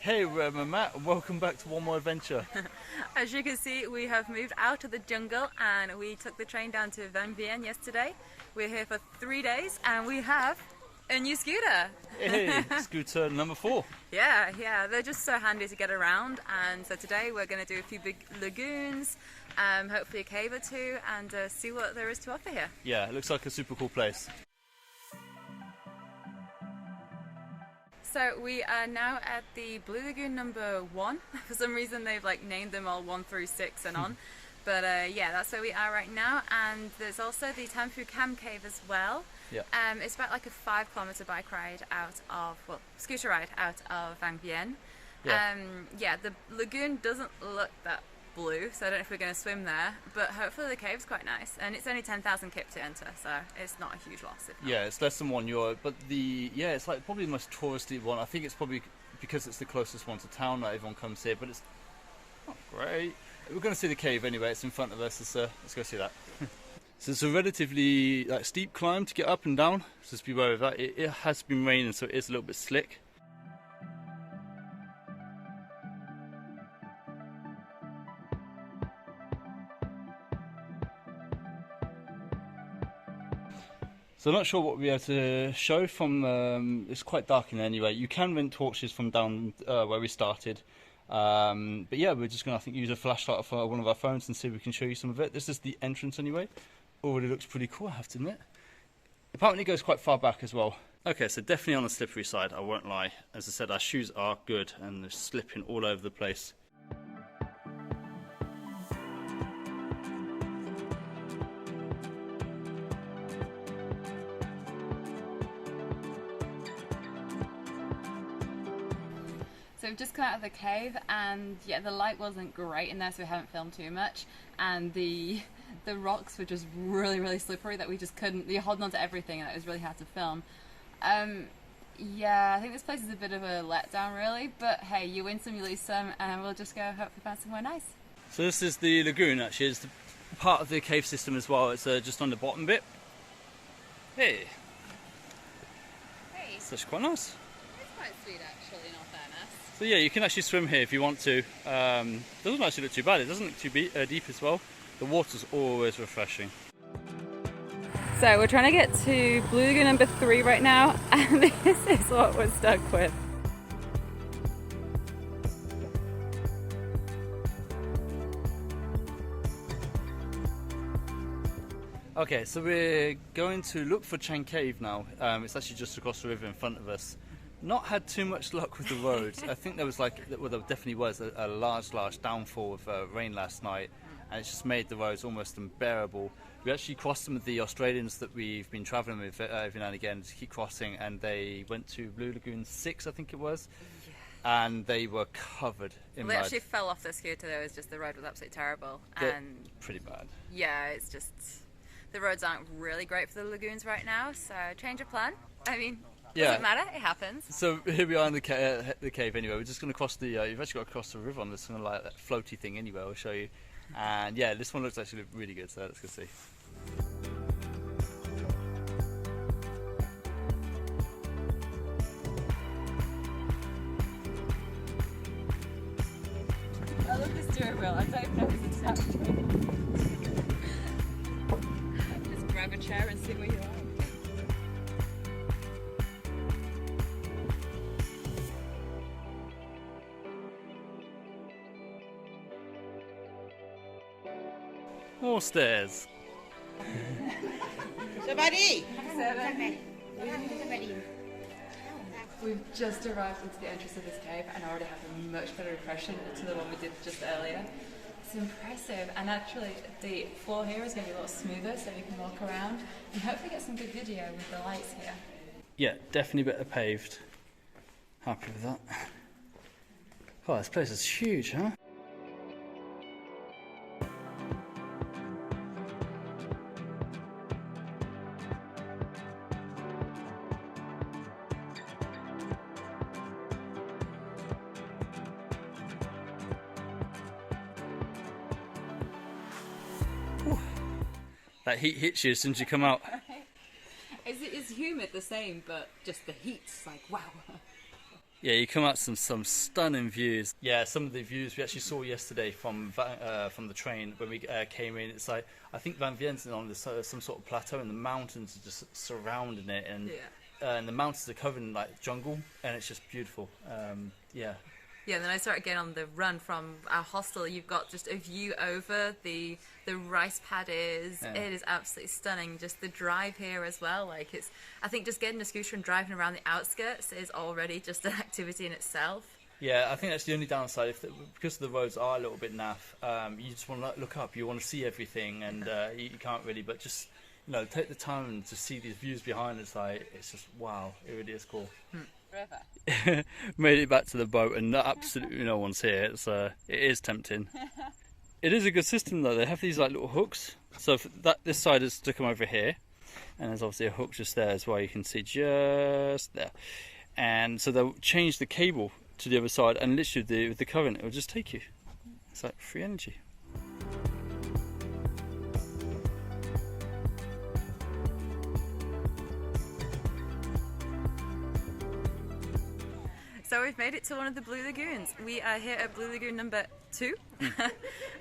Hey, I'm Matt, and welcome back to one more adventure. As you can see, we have moved out of the jungle and we took the train down to Vang Vieng yesterday. We're here for 3 days and we have a new scooter. Hey, scooter number 4. Yeah, they're just so handy to get around. And so today we're going to do a few big lagoons, hopefully a cave or two, and see what there is to offer here. Yeah, it looks like a super cool place. So we are now at the Blue Lagoon number 1. For some reason they've named them all 1 through 6 and on. But yeah, that's where we are right now. And there's also the Tamfu Cam Cave as well. Yeah. It's about like a 5-kilometer bike ride scooter ride out of Vang Vieng. Yeah, the lagoon doesn't look that blue, so I don't know if we're going to swim there, but hopefully the cave's quite nice, and it's only 10,000 kip to enter, so it's not a huge loss. Yeah, it's less than €1, but it's like probably the most touristy one. I think it's probably because it's the closest one to town that everyone comes here, but it's not great. We're going to see the cave anyway. It's in front of us. Let's go see that. So it's a relatively steep climb to get up and down, so just be aware of that. It has been raining, so it is a little bit slick. So I'm not sure what we'll be able to show from, it's quite dark in there anyway. You can rent torches from down where we started. But yeah, we're just going to, I think, use a flashlight for one of our phones and see if we can show you some of it. This is the entrance anyway. Already looks pretty cool, I have to admit. Apparently it goes quite far back as well. Okay, so definitely on the slippery side, I won't lie. As I said, our shoes are good and they're slipping all over the place. So we've just come out of the cave, and yeah, the light wasn't great in there, so we haven't filmed too much. And the rocks were just really slippery that we just couldn't. You're holding on to everything, and it was really hard to film. Yeah, I think this place is a bit of a letdown, really. But hey, you win some, you lose some, and we'll just go hopefully find somewhere nice. So this is the lagoon. Actually, it's the part of the cave system as well. It's just on the bottom bit. Hey, it's actually quite nice. It's quite sweet, actually, in all fairness. So yeah, you can actually swim here if you want to. Doesn't actually look too bad. It doesn't look too deep as well. The water's always refreshing. So we're trying to get to Blue Lagoon number 3 right now, and this is what we're stuck with. Okay, so we're going to look for Chang Cave now. It's actually just across the river in front of us. Not had too much luck with the roads. I think there was there definitely was a large downfall of rain last night, and it's just made the roads almost unbearable. We actually crossed some of the Australians that we've been travelling with every now and again to keep crossing, and they went to Blue Lagoon 6, I think it was, and they were covered in mud. They actually fell off their scooter though. It's just the road was absolutely terrible. And pretty bad. Yeah, it's just the roads aren't really great for the lagoons right now, so change of plan. I mean, doesn't matter, it happens. So here we are in the cave anyway. We're just going to cross the, you've actually got to cross the river on this kind of like that floaty thing anyway, I'll show you. And yeah, this one looks actually really good, so let's go see. I love this steering wheel, I don't even know if it's attached to it. Just grab a chair and see where you are. More stairs. Somebody! We've just arrived into the entrance of this cave and I already have a much better impression to the one we did just earlier. It's impressive, and actually the floor here is going to be a lot smoother so we can walk around and hopefully get some good video with the lights here. Yeah, definitely better paved. Happy with that. Oh, this place is huge, huh? That heat hits you as soon as you come out. Is humid the same, but just the heat's like, wow. Yeah, you come out some stunning views. Yeah, some of the views we actually saw yesterday from the train when we came in. It's like, I think Vang Vieng's on this some sort of plateau, and the mountains are just surrounding it, and the mountains are covered in like jungle, and it's just beautiful. Yeah. Yeah, and then I started getting on the run from our hostel. You've got just a view over the rice paddies. Yeah. It is absolutely stunning. Just the drive here as well. Like I think just getting a scooter and driving around the outskirts is already just an activity in itself. Yeah, I think that's the only downside. Because the roads are a little bit naff, you just want to look up. You want to see everything, and you can't really. But just take the time to see these views behind. It's just wow. It really is cool. Made it back to the boat, and absolutely no one's here. It is tempting. It is a good system though. They have these like little hooks. So this side is to come over here, and there's obviously a hook just there as well. You can see just there, and so they'll change the cable to the other side, and literally with the current, it will just take you. It's like free energy. So we've made it to one of the Blue Lagoons. We are here at Blue Lagoon number 2.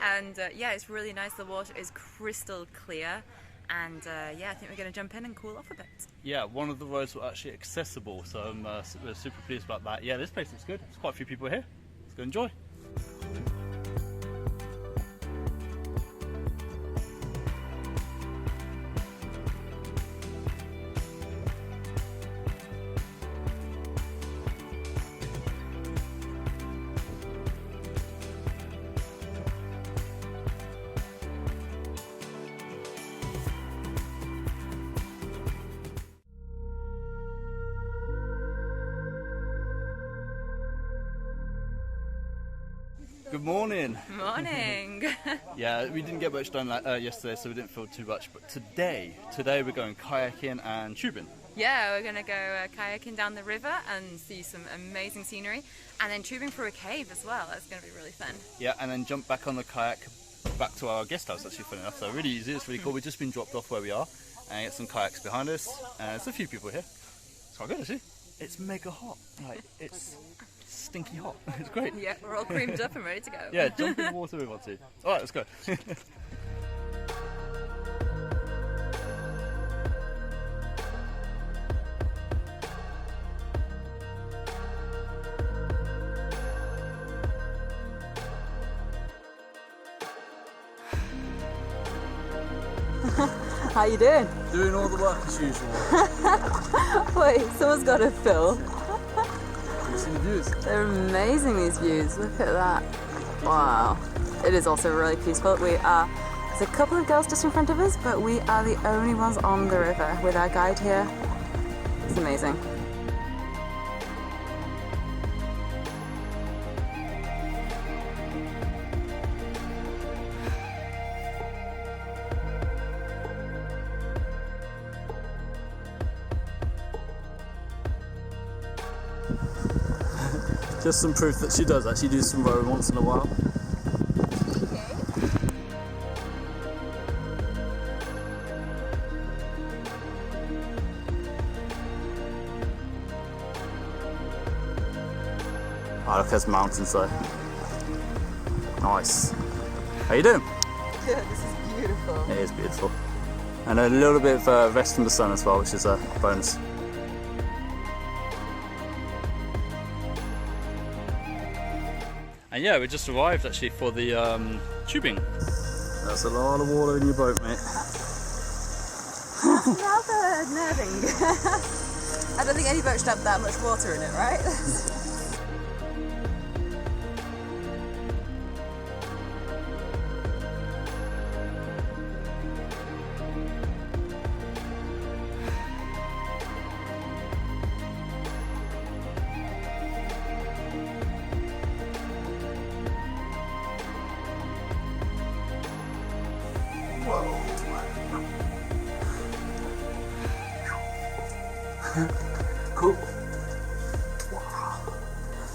And yeah, it's really nice. The water is crystal clear. And yeah, I think we're going to jump in and cool off a bit. Yeah, one of the roads were actually accessible, so we're super pleased about that. Yeah, this place looks good. There's quite a few people here. Let's go enjoy. Good morning. Morning. Yeah, we didn't get much done yesterday, so we didn't feel too much. But today we're going kayaking and tubing. Yeah, we're going to go kayaking down the river and see some amazing scenery, and then tubing through a cave as well. That's going to be really fun. Yeah, and then jump back on the kayak back to our guest house, actually, funny enough. So really easy, it's really cool. We've just been dropped off where we are, and get some kayaks behind us. There's a few people here. It's quite good, actually. It's mega hot. Like, it's stinky hot. It's great. Yeah, we're all creamed up and ready to go. Yeah, jump in the water if we want to. All right, let's go. How you doing? Doing all the work as usual. Wait, someone's got to fill. You see the views? They're amazing, these views. Look at that. Wow. It is also really peaceful. There's a couple of girls just in front of us, but we are the only ones on the river with our guide here. It's amazing. Just some proof that she does actually do some rowing once in a while. Oh, look, there's mountains though. Nice. How you doing? Good, this is beautiful. It is beautiful. And a little bit of rest from the sun as well, which is a bonus. And yeah, we just arrived actually for the tubing. That's a lot of water in your boat, mate. Rather nerving. I don't think any boat should have that much water in it, right? Cool. Wow.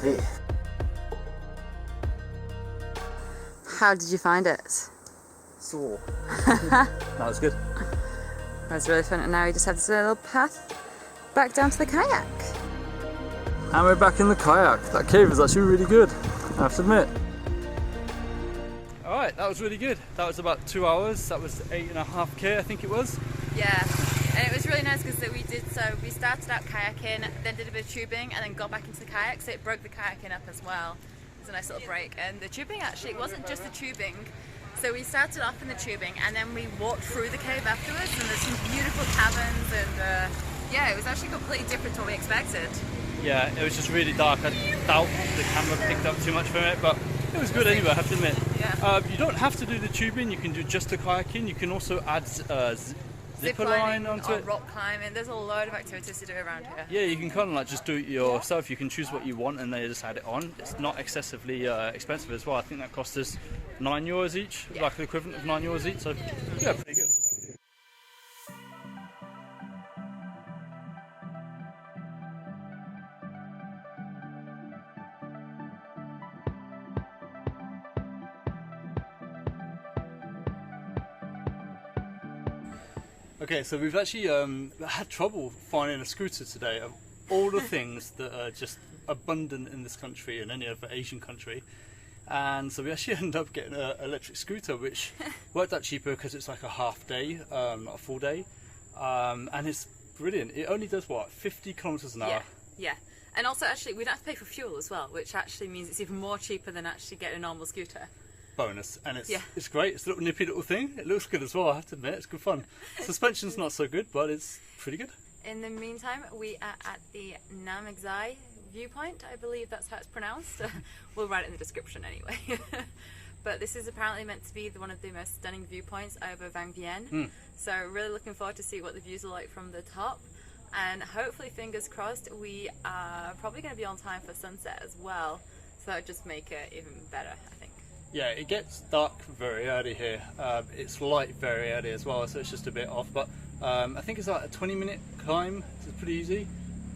Hey. How did you find it? Sore. That was good. That was really fun, and now we just have this little path back down to the kayak. And we're back in the kayak. That cave is actually really good, I have to admit. Alright, that was really good. That was about 2 hours. That was 8.5k, I think it was. Yeah, and it was really nice because we started out kayaking, then did a bit of tubing, and then got back into the kayak, so it broke the kayaking up as well. It was a nice little break. And the tubing actually, it wasn't just the tubing. So we started off in the tubing, and then we walked through the cave afterwards, and there's some beautiful caverns, and yeah, it was actually completely different to what we expected. Yeah, it was just really dark. I doubt the camera picked up too much from it, but it was good anyway, I have to admit. Yeah. You don't have to do the tubing, you can do just the kayaking. You can also add zipper line onto it. Rock climbing, there's a load of activities to do around here. Yeah, you can kind of like just do it yourself. You can choose what you want and then you just add it on. It's not excessively expensive as well. I think that cost us €9 each, like the equivalent of €9 each. So yeah, pretty good. Okay, so we've actually had trouble finding a scooter today. Of all the things that are just abundant in this country and any other Asian country, and so we actually ended up getting an electric scooter, which worked out cheaper because it's like a half day, not a full day, and it's brilliant. It only does what, 50 kilometers an hour? Yeah. And also actually we don't have to pay for fuel as well, which actually means it's even more cheaper than actually getting a normal scooter. Bonus, and it's great. It's a little nippy little thing. It looks good as well, I have to admit. It's good fun. Suspension's not so good, but it's pretty good. In the meantime, we are at the Namexai viewpoint. I believe that's how it's pronounced. We'll write it in the description anyway. But this is apparently meant to be one of the most stunning viewpoints over Vang Vieng. So really looking forward to see what the views are like from the top. And hopefully, fingers crossed, we are probably going to be on time for sunset as well. So that would just make it even better, I think. Yeah, it gets dark very early here. It's light very early as well, so it's just a bit off. But I think it's like a 20-minute climb, so it's pretty easy.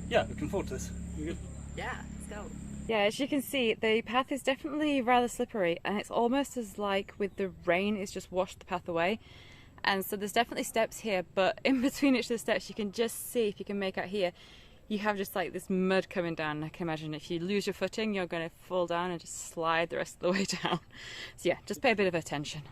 Yeah, looking forward to this. Good. Yeah, let's go. Yeah, as you can see, the path is definitely rather slippery, and it's almost as like with the rain, it's just washed the path away. And so there's definitely steps here, but in between each of the steps, you can just see, if you can make out here, you have just like this mud coming down. I can imagine if you lose your footing, you're going to fall down and just slide the rest of the way down. So yeah, just pay a bit of attention.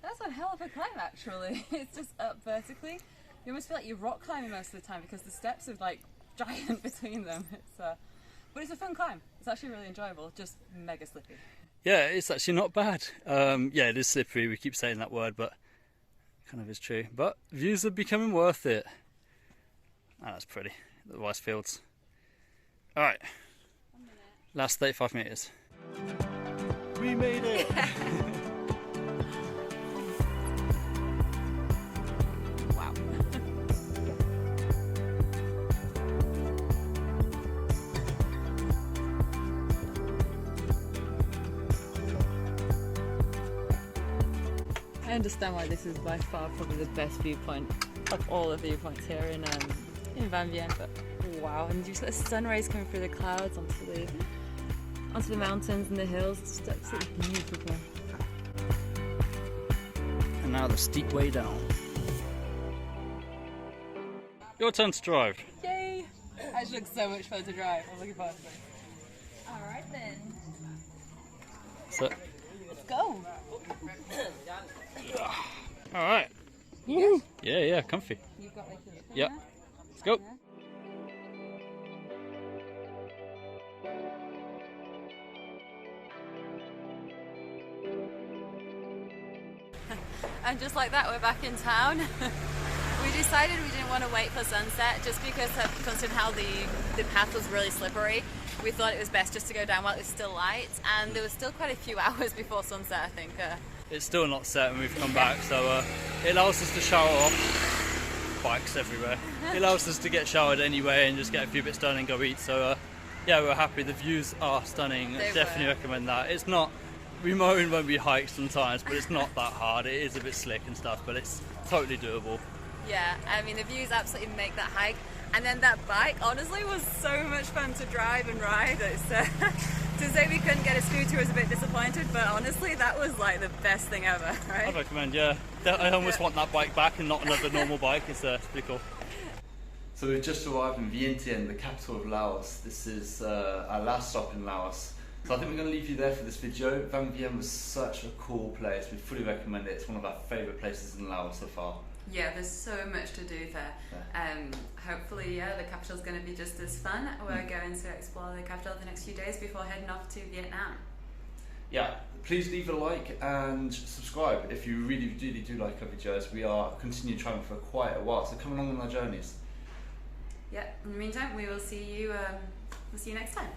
That's one hell of a climb actually. It's just up vertically. You almost feel like you're rock climbing most of the time because the steps are like giant between them. But it's a fun climb. It's actually really enjoyable, just mega slippy. Yeah, it's actually not bad. Yeah, it is slippery. We keep saying that word, but it kind of is true. But views are becoming worth it. Oh, that's pretty. The rice fields. All right. Last 35 meters. We made it. Wow. I understand why this is by far probably the best viewpoint of all the viewpoints here in Vang Vieng, but wow, and you just got the sun rays coming through the clouds onto the mountains and the hills. It's just absolutely beautiful. And now the steep way down. Your turn to drive. Yay! It looks so much fun to drive. I'm looking forward to it. Alright then. So, let's go! Alright. Yeah, yeah, comfy. You've got like your Yep. Let's go. And just like that, we're back in town. We decided we didn't want to wait for sunset just because considering how the path was really slippery. We thought it was best just to go down while it was still light, and there was still quite a few hours before sunset, I think. It's still not set and we've come back, so it allows us to shower off. Bikes everywhere. It allows us to get showered anyway and just get a few bits done and go eat. So yeah, we're happy. The views are stunning. Definitely recommend that. It's not, we moan when we hike sometimes, but it's not that hard. It is a bit slick and stuff, but it's totally doable. Yeah, I mean the views absolutely make that hike. And then that bike, honestly, was so much fun to drive and ride. It's, to say we couldn't get a scooter was a bit disappointed, but honestly, that was like the best thing ever, right? I'd recommend, yeah. I almost want that bike back and not another normal bike. It's pretty cool. So we've just arrived in Vientiane, the capital of Laos. This is our last stop in Laos. So I think we're going to leave you there for this video. Vang Vieng was such a cool place. We fully recommend it. It's one of our favourite places in Laos so far. Yeah, there's so much to do there. Yeah. Hopefully, yeah, the capital's going to be just as fun. We're going to explore the capital the next few days before heading off to Vietnam. Yeah, please leave a like and subscribe if you really, really do like our videos. We are continuing travelling for quite a while, so come along on our journeys. Yeah, in the meantime, we will see you next time.